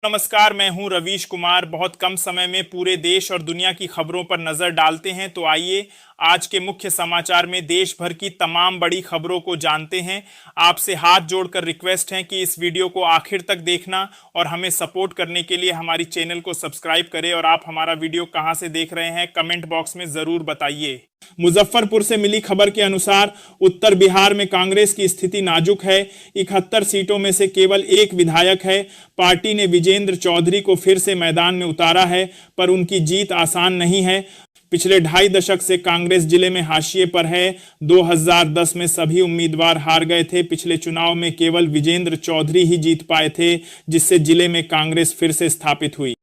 नमस्कार, मैं हूं रवीश कुमार। बहुत कम समय में पूरे देश और दुनिया की खबरों पर नजर डालते हैं, तो आइए आज के मुख्य समाचार में देश भर की तमाम बड़ी खबरों को जानते हैं। आपसे हाथ जोड़कर रिक्वेस्ट है कि इस वीडियो को आखिर तक देखना और हमें सपोर्ट करने के लिए हमारी चैनल को सब्सक्राइब करें। और आप हमारा वीडियो कहां से देख रहे हैं, कमेंट बॉक्स में जरूर बताइए। मुजफ्फरपुर से मिली खबर के अनुसार उत्तर बिहार में कांग्रेस की स्थिति नाजुक है। 71 सीटों में से केवल एक विधायक है। पार्टी ने विजेंद्र चौधरी को फिर से मैदान में उतारा है, पर उनकी जीत आसान नहीं है। पिछले 2.5 दशक से कांग्रेस जिले में हाशिए पर है। 2010 में सभी उम्मीदवार हार गए थे। पिछले चुनाव में केवल विजेंद्र चौधरी ही जीत पाए थे, जिससे जिले में कांग्रेस फिर से स्थापित हुई।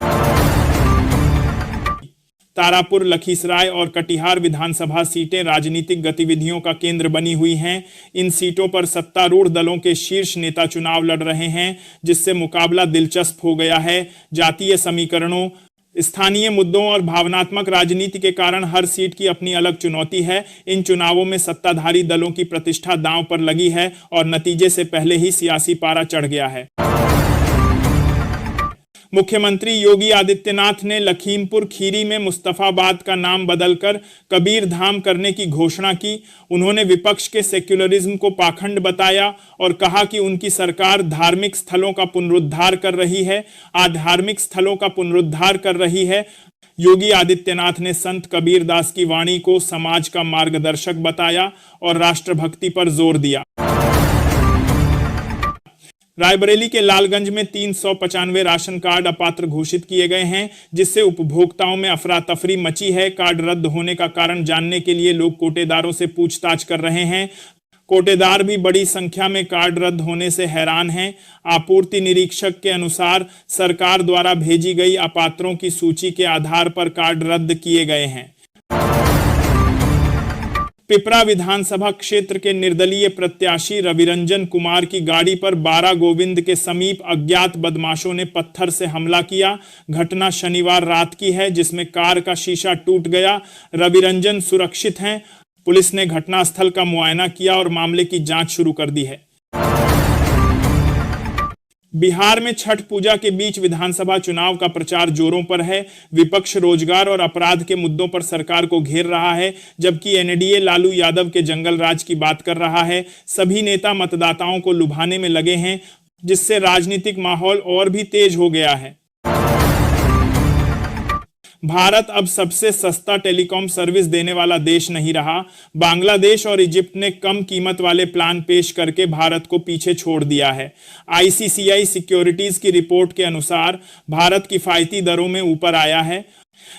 तारापुर, लखीसराय और कटिहार विधानसभा सीटें राजनीतिक गतिविधियों का केंद्र बनी हुई हैं। इन सीटों पर सत्तारूढ़ दलों के शीर्ष नेता चुनाव लड़ रहे हैं, जिससे मुकाबला दिलचस्प हो गया है। जातीय समीकरणों, स्थानीय मुद्दों और भावनात्मक राजनीति के कारण हर सीट की अपनी अलग चुनौती है। इन चुनावों में सत्ताधारी दलों की प्रतिष्ठा दांव पर लगी है और नतीजे से पहले ही सियासी पारा चढ़ गया है। मुख्यमंत्री योगी आदित्यनाथ ने लखीमपुर खीरी में मुस्तफाबाद का नाम बदलकर कबीरधाम करने की घोषणा की। उन्होंने विपक्ष के सेक्युलरिज्म को पाखंड बताया और कहा कि उनकी सरकार धार्मिक स्थलों का पुनरुद्धार कर रही है, आध्यात्मिक स्थलों का पुनरुद्धार कर रही है। योगी आदित्यनाथ ने संत कबीरदास की वाणी को समाज का मार्गदर्शक बताया और राष्ट्रभक्ति पर जोर दिया। रायबरेली के लालगंज में 395 राशन कार्ड अपात्र घोषित किए गए हैं, जिससे उपभोक्ताओं में अफरा तफरी मची है। कार्ड रद्द होने का कारण जानने के लिए लोग कोटेदारों से पूछताछ कर रहे हैं। कोटेदार भी बड़ी संख्या में कार्ड रद्द होने से हैरान हैं। आपूर्ति निरीक्षक के अनुसार सरकार द्वारा भेजी गई अपात्रों की सूची के आधार पर कार्ड रद्द किए गए हैं। पिपरा विधानसभा क्षेत्र के निर्दलीय प्रत्याशी रविरंजन कुमार की गाड़ी पर बारा गोविंद के समीप अज्ञात बदमाशों ने पत्थर से हमला किया। घटना शनिवार रात की है, जिसमें कार का शीशा टूट गया। रविरंजन सुरक्षित हैं। पुलिस ने घटनास्थल का मुआयना किया और मामले की जांच शुरू कर दी है। बिहार में छठ पूजा के बीच विधानसभा चुनाव का प्रचार जोरों पर है। विपक्ष रोजगार और अपराध के मुद्दों पर सरकार को घेर रहा है, जबकि एनडीए लालू यादव के जंगल राज की बात कर रहा है। सभी नेता मतदाताओं को लुभाने में लगे हैं, जिससे राजनीतिक माहौल और भी तेज हो गया है। भारत अब सबसे सस्ता टेलीकॉम सर्विस देने वाला देश नहीं रहा। बांग्लादेश और इजिप्ट ने कम कीमत वाले प्लान पेश करके भारत को पीछे छोड़ दिया है। आईसीसीआई सिक्योरिटीज की रिपोर्ट के अनुसार भारत किफायती दरों में ऊपर आया है,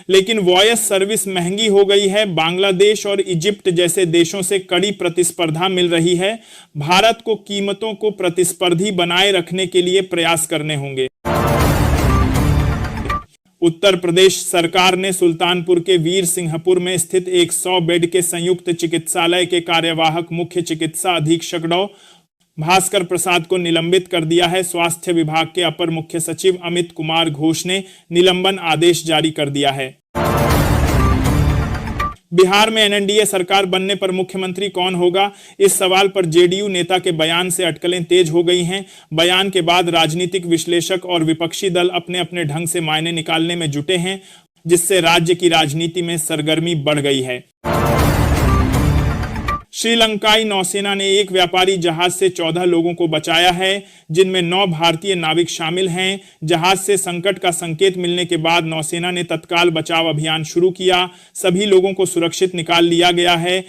लेकिन वॉयस सर्विस महंगी हो गई है। बांग्लादेश और इजिप्ट जैसे देशों से कड़ी प्रतिस्पर्धा मिल रही है। भारत को कीमतों को प्रतिस्पर्धी बनाए रखने के लिए प्रयास करने होंगे। उत्तर प्रदेश सरकार ने सुल्तानपुर के वीर सिंहपुर में स्थित एक 100 बेड के संयुक्त चिकित्सालय के कार्यवाहक मुख्य चिकित्सा अधीक्षक डॉ. भास्कर प्रसाद को निलंबित कर दिया है। स्वास्थ्य विभाग के अपर मुख्य सचिव अमित कुमार घोष ने निलंबन आदेश जारी कर दिया है। बिहार में एनडीए सरकार बनने पर मुख्यमंत्री कौन होगा, इस सवाल पर जेडीयू नेता के बयान से अटकलें तेज हो गई हैं। बयान के बाद राजनीतिक विश्लेषक और विपक्षी दल अपने अपने ढंग से मायने निकालने में जुटे हैं, जिससे राज्य की राजनीति में सरगर्मी बढ़ गई है। श्रीलंकाई नौसेना ने एक व्यापारी जहाज से 14 लोगों को बचाया है, जिनमें 9 भारतीय नाविक शामिल हैं। जहाज से संकट का संकेत मिलने के बाद नौसेना ने तत्काल बचाव अभियान शुरू किया। सभी लोगों को सुरक्षित निकाल लिया गया है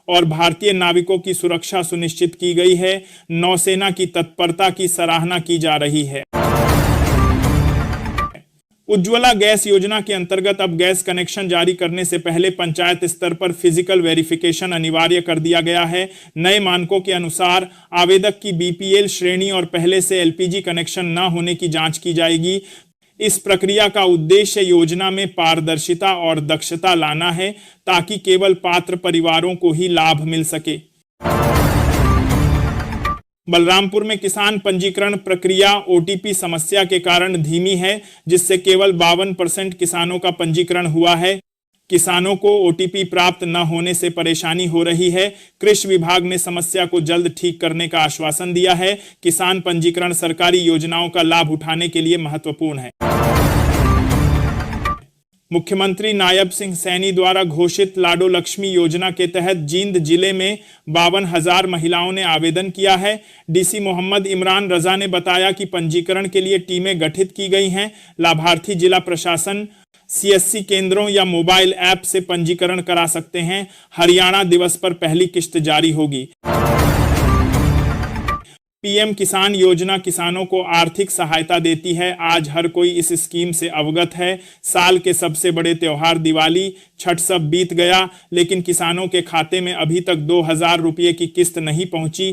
और भारतीय नाविकों की सुरक्षा सुनिश्चित की गई है। नौसेना की तत्परता की सराहना की जा रही है। उज्ज्वला गैस योजना के अंतर्गत अब गैस कनेक्शन जारी करने से पहले पंचायत स्तर पर फिजिकल वेरिफिकेशन अनिवार्य कर दिया गया है। नए मानकों के अनुसार आवेदक की बीपीएल श्रेणी और पहले से एलपीजी कनेक्शन न होने की जांच की जाएगी। इस प्रक्रिया का उद्देश्य योजना में पारदर्शिता और दक्षता लाना है, ताकि केवल पात्र परिवारों को ही लाभ मिल सके। बलरामपुर में किसान पंजीकरण प्रक्रिया ओटीपी समस्या के कारण धीमी है, जिससे केवल 52% किसानों का पंजीकरण हुआ है। किसानों को ओटीपी प्राप्त न होने से परेशानी हो रही है। कृषि विभाग ने समस्या को जल्द ठीक करने का आश्वासन दिया है। किसान पंजीकरण सरकारी योजनाओं का लाभ उठाने के लिए महत्वपूर्ण है। मुख्यमंत्री नायब सिंह सैनी द्वारा घोषित लाडो लक्ष्मी योजना के तहत जींद जिले में 52,000 महिलाओं ने आवेदन किया है। डीसी मोहम्मद इमरान रजा ने बताया कि पंजीकरण के लिए टीमें गठित की गई हैं। लाभार्थी जिला प्रशासन, सीएससी केंद्रों या मोबाइल ऐप से पंजीकरण करा सकते हैं। हरियाणा दिवस पर पहली किश्त जारी होगी। पीएम किसान योजना किसानों को आर्थिक सहायता देती है। आज हर कोई इस स्कीम से अवगत है। साल के सबसे बड़े त्योहार दिवाली, छठ सब बीत गया, लेकिन किसानों के खाते में अभी तक 2,000 रुपये की किस्त नहीं पहुंची।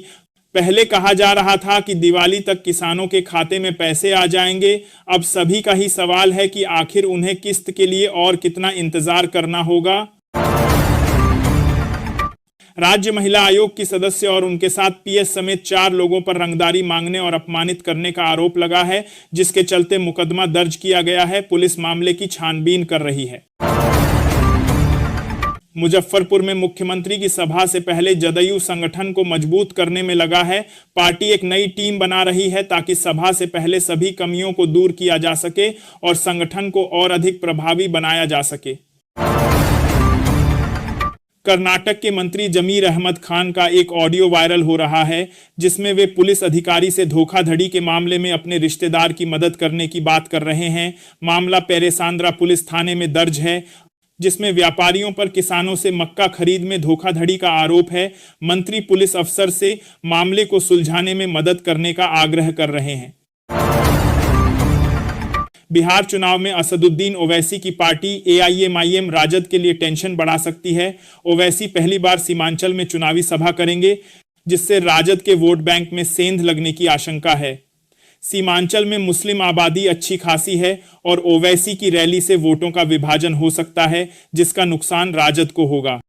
पहले कहा जा रहा था कि दिवाली तक किसानों के खाते में पैसे आ जाएंगे। अब सभी का ही सवाल है कि आखिर उन्हें किस्त के लिए और कितना इंतजार करना होगा। राज्य महिला आयोग की सदस्य और उनके साथ पीएस समेत 4 लोगों पर रंगदारी मांगने और अपमानित करने का आरोप लगा है, जिसके चलते मुकदमा दर्ज किया गया है। पुलिस मामले की छानबीन कर रही है। मुजफ्फरपुर में मुख्यमंत्री की सभा से पहले जदयू संगठन को मजबूत करने में लगा है। पार्टी एक नई टीम बना रही है ताकि सभा से पहले सभी कमियों को दूर किया जा सके और संगठन को और अधिक प्रभावी बनाया जा सके। कर्नाटक के मंत्री जमीर अहमद खान का एक ऑडियो वायरल हो रहा है, जिसमें वे पुलिस अधिकारी से धोखाधड़ी के मामले में अपने रिश्तेदार की मदद करने की बात कर रहे हैं। मामला पेरेसांद्रा पुलिस थाने में दर्ज है, जिसमें व्यापारियों पर किसानों से मक्का खरीद में धोखाधड़ी का आरोप है। मंत्री पुलिस अफसर से मामले को सुलझाने में मदद करने का आग्रह कर रहे हैं। बिहार चुनाव में असदुद्दीन ओवैसी की पार्टी एआईएमआईएम राजद के लिए टेंशन बढ़ा सकती है। ओवैसी पहली बार सीमांचल में चुनावी सभा करेंगे, जिससे राजद के वोट बैंक में सेंध लगने की आशंका है। सीमांचल में मुस्लिम आबादी अच्छी खासी है और ओवैसी की रैली से वोटों का विभाजन हो सकता है, जिसका नुकसान राजद को होगा।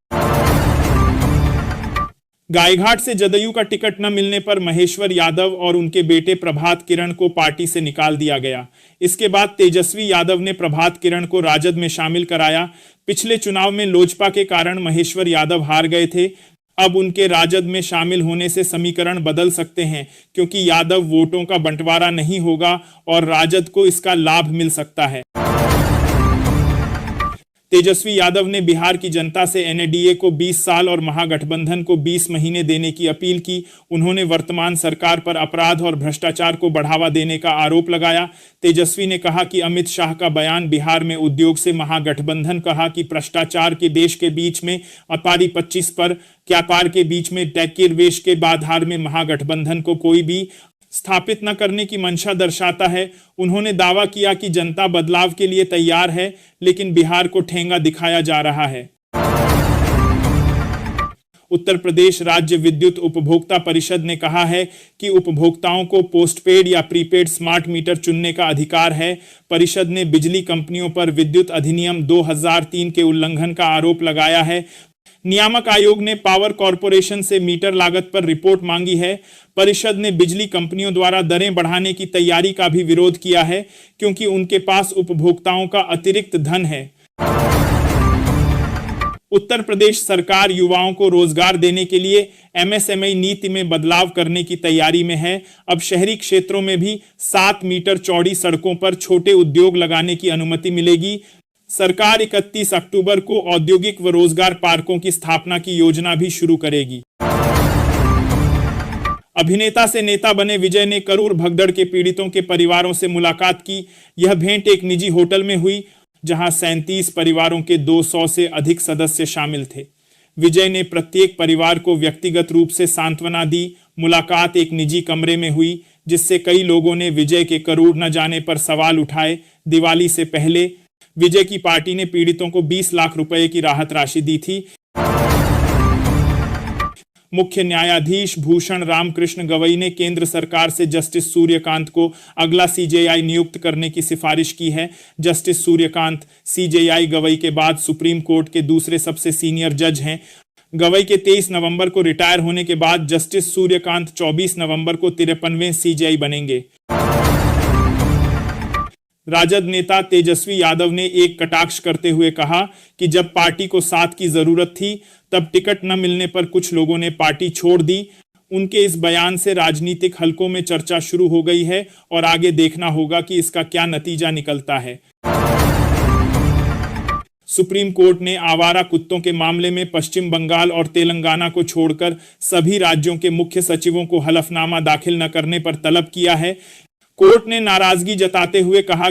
गायघाट से जदयू का टिकट न मिलने पर महेश्वर यादव और उनके बेटे प्रभात किरण को पार्टी से निकाल दिया गया। इसके बाद तेजस्वी यादव ने प्रभात किरण को राजद में शामिल कराया। पिछले चुनाव में लोजपा के कारण महेश्वर यादव हार गए थे। अब उनके राजद में शामिल होने से समीकरण बदल सकते हैं, क्योंकि यादव वोटों का बंटवारा नहीं होगा और राजद को इसका लाभ मिल सकता है। तेजस्वी यादव ने बिहार की जनता से एनडीए को 20 साल और महागठबंधन को 20 महीने देने की अपील की। उन्होंने वर्तमान सरकार पर अपराध और भ्रष्टाचार को बढ़ावा देने का आरोप लगाया। तेजस्वी ने कहा कि अमित शाह का बयान बिहार में उद्योग से महागठबंधन कहा कि भ्रष्टाचार के देश के बीच में अपारी 25 पर व्यापार के बीच में टैकिरवेश के आधार में महागठबंधन को कोई भी स्थापित न करने की मंशा दर्शाता है। उन्होंने दावा किया कि जनता बदलाव के लिए तैयार है, लेकिन बिहार को ठेंगा दिखाया जा रहा है। उत्तर प्रदेश राज्य विद्युत उपभोक्ता परिषद ने कहा है कि उपभोक्ताओं को पोस्टपेड या प्रीपेड स्मार्ट मीटर चुनने का अधिकार है। परिषद ने बिजली कंपनियों पर विद्युत अधिनियम 2003 के उल्लंघन का आरोप लगाया है। नियामक आयोग ने पावर कॉरपोरेशन से मीटर लागत पर रिपोर्ट मांगी है। परिषद ने बिजली कंपनियों द्वारा दरें बढ़ाने की तैयारी का भी विरोध किया है, क्योंकि उनके पास उपभोक्ताओं का अतिरिक्त धन है। उत्तर प्रदेश सरकार युवाओं को रोजगार देने के लिए एमएसएमई नीति में बदलाव करने की तैयारी में है। अब शहरी क्षेत्रों में भी 7 मीटर चौड़ी सड़कों पर छोटे उद्योग लगाने की अनुमति मिलेगी। सरकार 31 अक्टूबर को औद्योगिक व रोजगार पार्कों की स्थापना की योजना भी शुरू करेगी। अभिनेता से नेता बने विजय ने करूर भगदड़ के पीड़ितों के परिवारों से मुलाकात की। यह भेंट एक निजी होटल में हुई, जहां 37 परिवारों के 200 से अधिक सदस्य शामिल थे। विजय ने प्रत्येक परिवार को व्यक्तिगत रूप से सांत्वना दी। मुलाकात एक निजी कमरे में हुई, जिससे कई लोगों ने विजय के करूर न जाने पर सवाल उठाए। दिवाली से पहले विजय की पार्टी ने पीड़ितों को 20 लाख रुपए की राहत राशि दी थी। मुख्य न्यायाधीश भूषण रामकृष्ण गवई ने केंद्र सरकार से जस्टिस सूर्यकांत को अगला सीजेआई नियुक्त करने की सिफारिश की है। जस्टिस सूर्यकांत सीजेआई गवई के बाद सुप्रीम कोर्ट के दूसरे सबसे सीनियर जज हैं। गवई के 23 नवंबर को रिटायर होने के बाद जस्टिस सूर्यकांत 24 नवंबर को 53वें सीजेआई बनेंगे। राजद नेता तेजस्वी यादव ने एक कटाक्ष करते हुए कहा कि जब पार्टी को साथ की जरूरत थी तब टिकट न मिलने पर कुछ लोगों ने पार्टी छोड़ दी। उनके इस बयान से राजनीतिक हलकों में चर्चा शुरू हो गई है और आगे देखना होगा कि इसका क्या नतीजा निकलता है। सुप्रीम कोर्ट ने आवारा कुत्तों के मामले में पश्चिम बंगाल और तेलंगाना को छोड़कर सभी राज्यों के मुख्य सचिवों को हलफनामा दाखिल न करने पर तलब किया है। कोर्ट ने नाराजगी जताते हुए कहा